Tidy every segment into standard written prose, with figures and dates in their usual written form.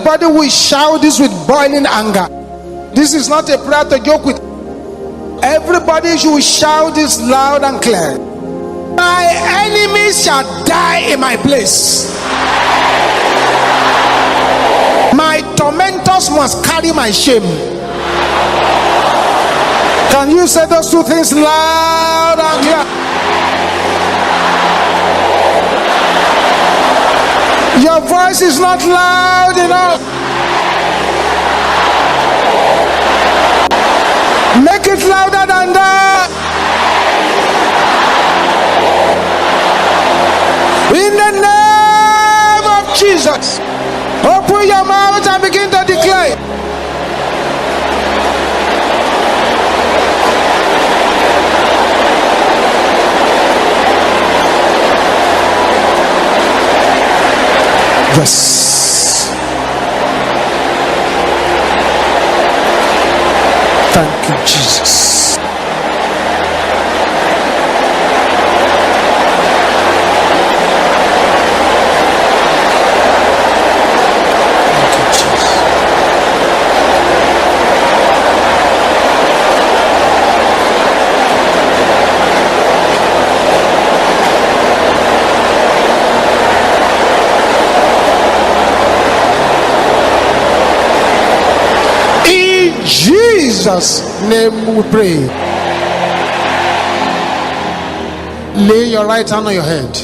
Everybody will shout this with boiling anger. This is not a prayer to joke with. Everybody should shout this loud and clear. My enemies shall die in my place. My tormentors must carry my shame. Can you say those two things loud and clear? Your voice is not loud enough. Make it louder than that. In the name of Jesus, open your mouth and begin to declare. Yes. Thank you, Jesus. Jesus' name we pray. Lay your right hand on your head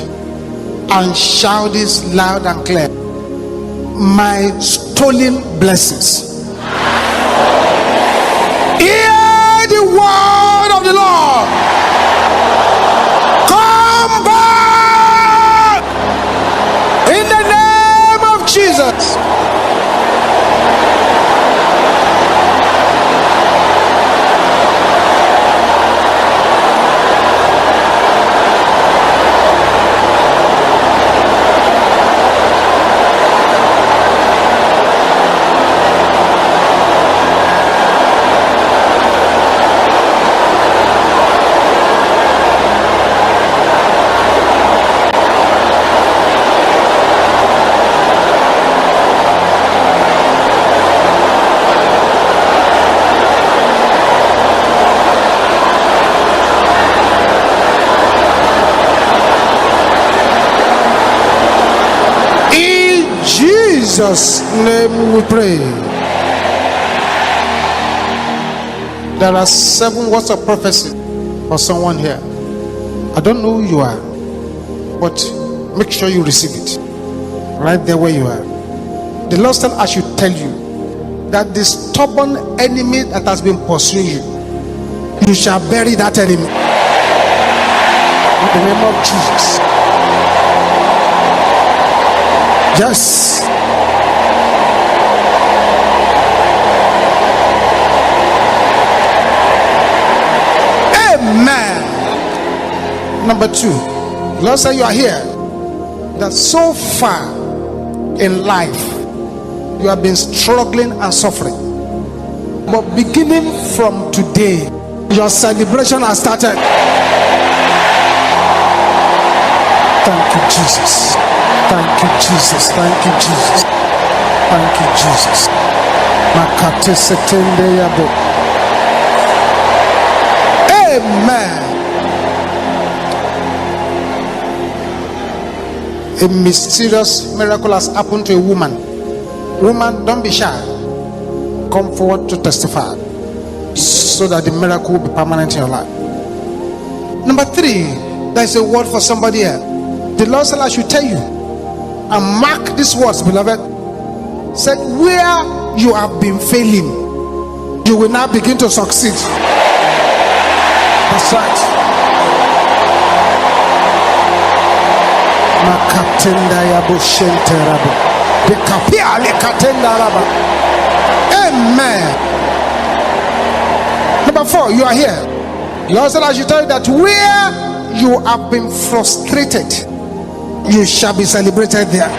and shout this loud and clear. My stolen blessings. Hear the word of the Lord. Come back in the name of Jesus. Jesus' name we pray. There are 7 words of prophecy for someone here. I don't know who you are, but make sure you receive it right there where you are. The Lord said I should tell you that the stubborn enemy that has been pursuing you, you shall bury that enemy in the name of Jesus. Yes. Amen. Number 2, Lord said you are here, that so far in life you have been struggling and suffering, but beginning from today your celebration has started. Thank you, Jesus. Thank you, Jesus. Thank you, Jesus. Thank you, Jesus. Makate setende yabo. Amen. A mysterious miracle has happened to a woman. Woman, don't be shy. Come forward to testify, so that the miracle will be permanent in your life. Number 3, there's a word for somebody here. The Lord said I should tell you, and mark these words, beloved. Said where you have been failing, you will now begin to succeed. That's right. Amen. Number 4, you are here. The Lord said I should tell you that where you have been frustrated, you shall be celebrated there.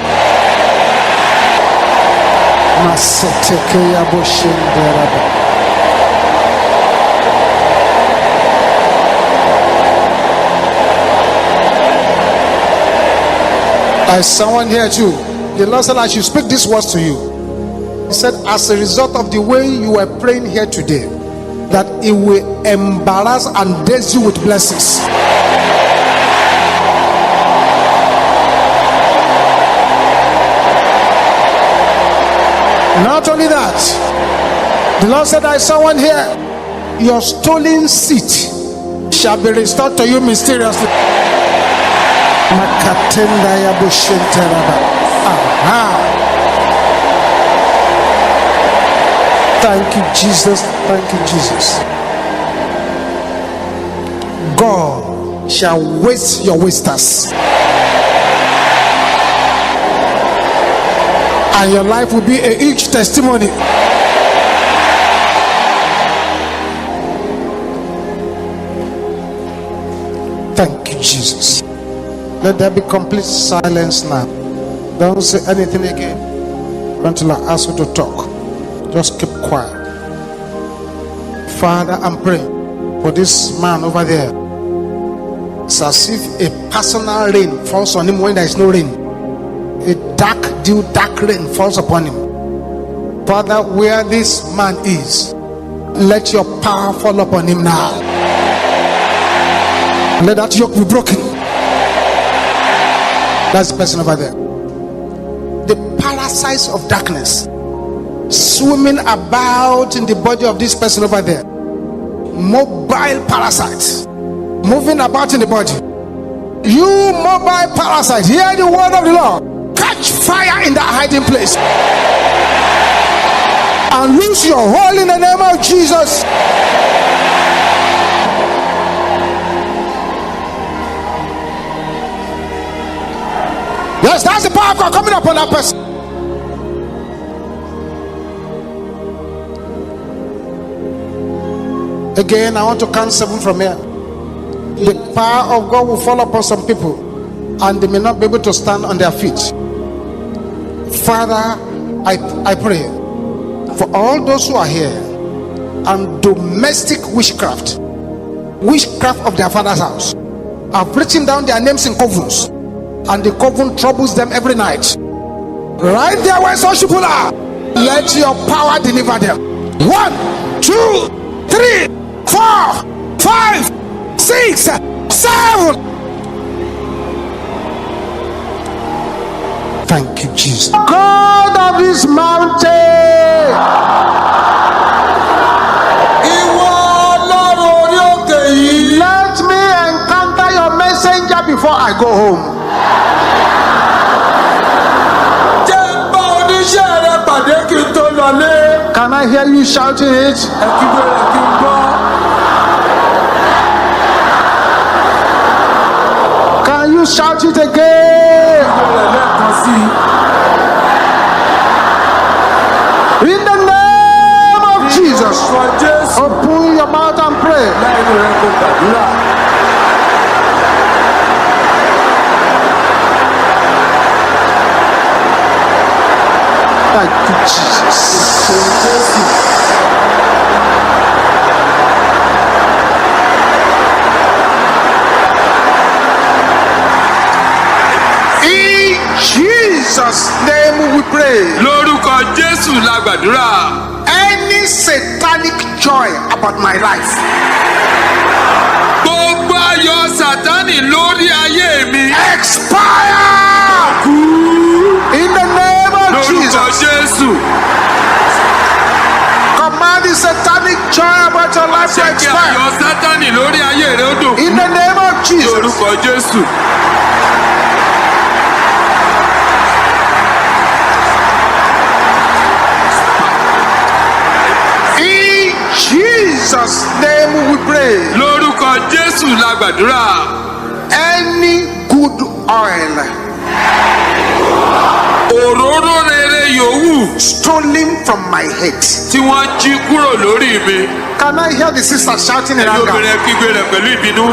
There's someone here too. The Lord said I should speak these words to you. He said, as a result of the way you were praying here today, that it will embarrass and daze you with blessings. Not only that, the Lord said, I saw one here. Your stolen seat shall be restored to you mysteriously. Thank you, Jesus. Thank you, Jesus. God shall waste your wasters, and your life will be a huge testimony. Thank you, Jesus. Let there be complete silence now. Don't say anything again until I ask you to talk. Just keep quiet. Father, I'm praying for this man over there. It's as if a personal rain falls on him when there is no rain. A dark dew, dark rain falls upon him. Father, where this man is, let your power fall upon him now. Let that yoke be broken. That's the person over there. The parasites of darkness swimming about in the body of this person over there. Mobile parasites moving about in the body. You mobile parasite, hear the word of the Lord. Catch fire in that hiding place and lose your hold in the name of Jesus. Yes, that's the power of God coming upon that person. Again, I want to count 7 from here. The power of God will fall upon some people and they may not be able to stand on their feet. Father, I pray for all those who are here and domestic witchcraft of their father's house. I've written down their names in covens, and the coven troubles them every night. Right there where such people are, let your power deliver them. 1, 2, 3, 4, 5, 6, 7. Thank you, Jesus. God of this mountain, let me encounter your messenger before I go home. Can I hear you shouting it? Can you shout it again? In the name of Jesus, open your mouth and pray. Thank you, Jesus. In Jesus' name we pray. Lórúkọ Jésù la gbàdúrà. Any satanic joy about my life, Gbogbo ayọ̀ Sátánì lórí ayé mi. expire in the name of Lórúkọ Jesus. Jésù. Command the satanic joy about your life to Jẹ́ kí expire ayọ̀ Sátánì lórí ayé rẹ ó dòkú. in the name of Jesus. Lórúkọ Jésù. In Jesus' name we pray. Lórúkọ Jésù la gbàdúrà. Any good oil Òróró rere yòówù stolen from my head. tí wọ́n jí kúrò lórí mi. Can I hear the sisters shouting in Ẹ̀yin anger? obìnrin kígbe rẹ̀ pẹ̀lú ìbínú.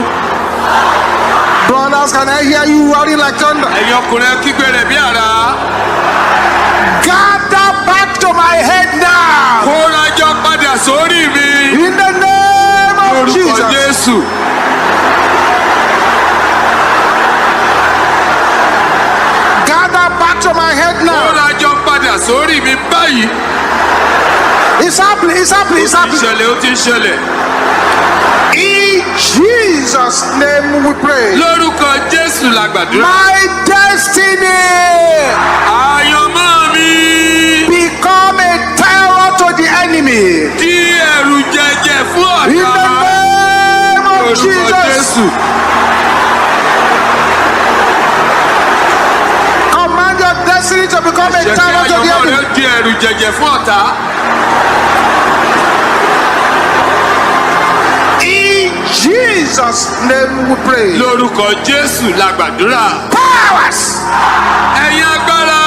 Brothers, can I hear you roaring like thunder? Ẹ̀yin ọkùnrin kígbe rẹ̀ bí àrá. Gather back to my head now. Kóra jọ padà sórí mi. In the name of Lórúkọ Jesus. Jésù. Gather back to my head now. Kóra jọ padà sórí sórí mi báyìí. It's happening. It's happening. It's happening. Ó ti ń ṣẹlẹ̀. In Jesus' name we pray. Lórúkọ Jésù la gbàdúrà. My destiny Àyànmọ́ mi. become a terror to the enemy. Di ẹ̀rù jẹjẹ fún In the ọ̀tá. name of Lórúkọ Jesus. Jésù. Command your destiny to become a Jẹ́ kí terror to the àyànmọ́ enemy. rẹ di ẹ̀rù jẹjẹ fún ọ̀tá. In Jesus' name we pray. Lórúkọ Jésù la gbàdúrà. Powers Ẹ̀yin agbára.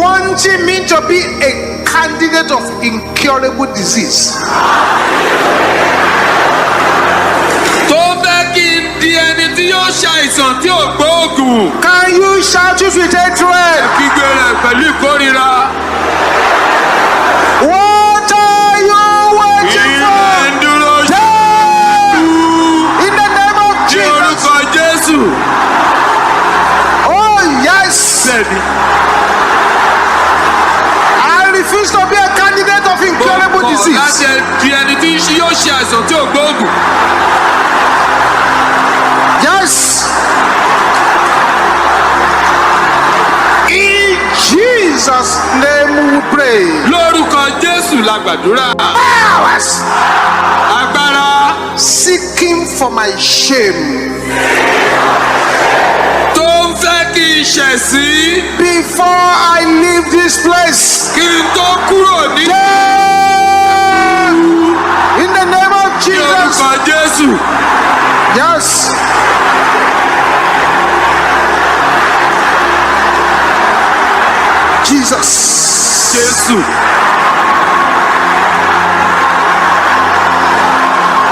wanting me to be a candidate of incurable disease. Tó fẹ́ kí n di ẹni tí yóò ṣàìsàn tí ò gbóògùn. Can you shout it with hatred? Kígbe rẹ̀ pẹ̀lú ìkórira. What are you waiting Ilé for? ń dúró ṣe. In the name of Ní Jesus. orúkọ Jésù. Oh yes. Bẹ́ẹ̀ni. I refuse to be a candidate of incurable Kọ̀ disease. láti di ẹni tí yóò ṣe àìsàn tí ò gbóògùn. Yes. In Jesus' name we pray. Lórúkọ Jésù la gbàdúrà. Powers Agbára seeking for my shame tó ń fẹ́ kí n ṣẹ̀ sí. before I leave this place. Kí n tó kúrò ní. In the name of Ní Jesus. orúkọ Jésù. Yes. Jesus. Jésù.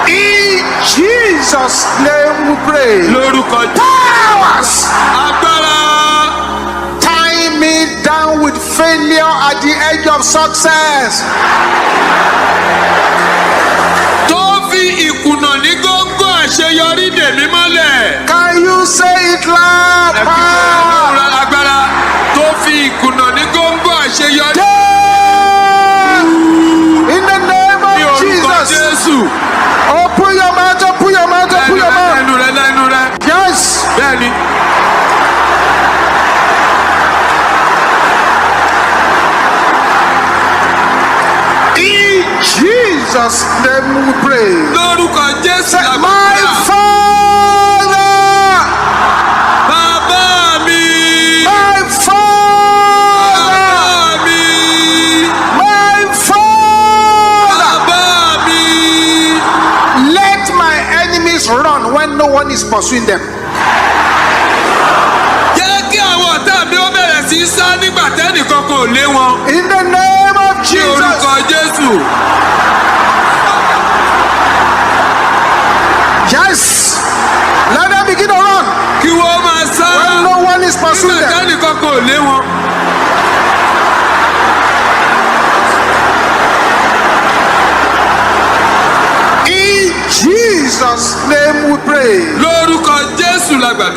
In Jesus' name we pray. Lórúkọ Powers agbára tying me down with failure at the edge of success. tó fi ìkùnà ní góńgó àṣeyọrí dè mí mọ́lẹ̀. Can you say it loud? Power. Agbára tó fi ìkùnà ní góńgó àṣeyọrí. In the name Ní of orúkọ Jesus. Jésù. Open your mouth, open your mouth, open your mouth. Lẹ́nu rẹ̀. Yes. Bẹ́ẹ̀ni. In Jesus' name we pray. Lórúkọ Jésù la My gbàdúrà. Father, Bàbá mi. my Father, Bàbá mi. my Father, Bàbá mi. let my enemies run when no one is pursuing them. Jẹ́ kí àwọn ọ̀tá mi ó bẹ̀rẹ̀ sí í sá nígbà tẹ́nìkan kò lé wọn. In the name of Ní Jesus. orúkọ Jésù. Yes. Let them begin to run Kí wọ́n máa sá when no one is pursuing nígbà them. tẹ́nìkan kò lé wọn. In Jesus' name we pray. Lórúkọ Jésù la gbàdúrà.